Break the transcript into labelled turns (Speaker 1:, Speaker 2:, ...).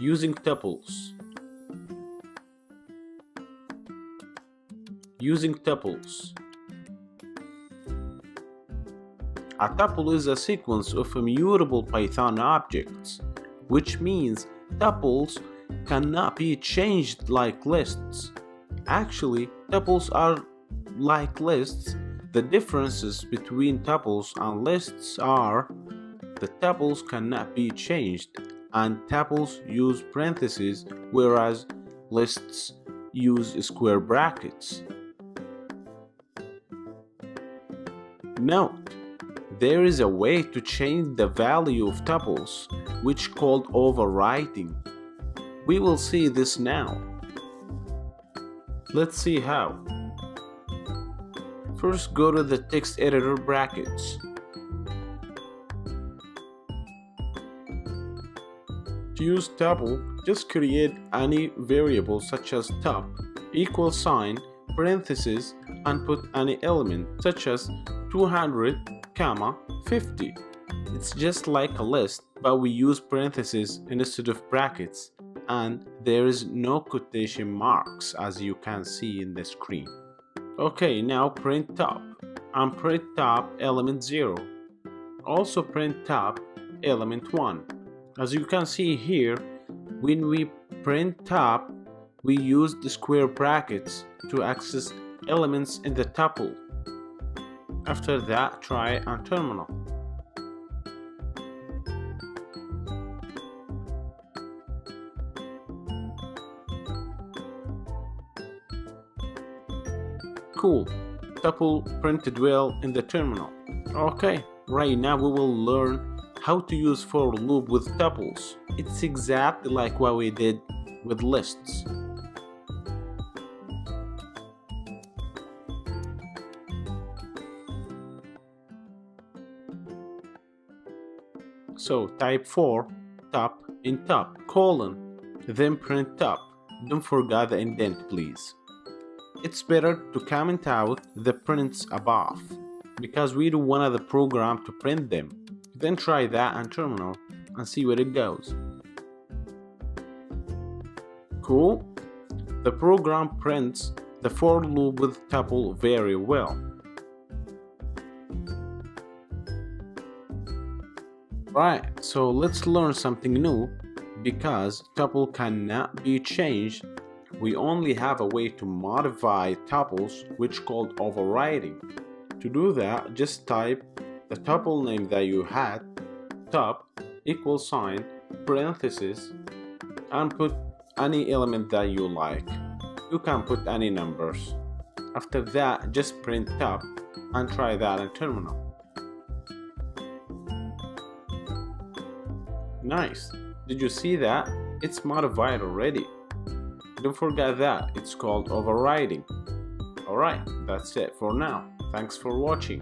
Speaker 1: Using tuples. Using tuples. A tuple is a sequence of immutable Python objects, which means tuples cannot be changed like lists. Actually, tuples are like lists. The differences between tuples and lists are the tuples cannot be changed, and tuples use parentheses, whereas lists use square brackets. Note, there is a way to change the value of tuples, which called overriding. We will see this now. Let's see how. First, go to the text editor brackets. To use tuple, just create any variable such as tup, equal sign, parentheses, and put any element such as 200, 50. It's just like a list, but we use parentheses instead of brackets, and there is no quotation marks as you can see in the screen. Okay, now print top, and print top element 0. Also print top element 1. As you can see here, when we print top, we use the square brackets to access elements in the tuple. After that, try on terminal. Cool, tuple printed well in the terminal. Okay, right now we will learn how to use for loop with tuples. It's exactly like what we did with lists. So type for tup in tup, colon, then print tup. Don't forget the indent, please. It's better to comment out the prints above, because we don't want the program to print them. Then try that on terminal and see where it goes. Cool? The program prints the for loop with tuple very well. Right, so let's learn something new. Because tuple cannot be changed, we only have a way to modify tuples, which called overriding. To do that, just type the tuple name that you had, tup, equal sign, parentheses, and put any element that you like. You can put any numbers. After that, just print tup and try that in terminal. Nice. Did you see that? It's modified already. Don't forget that, it's called overriding. Alright, that's it for now. Thanks for watching.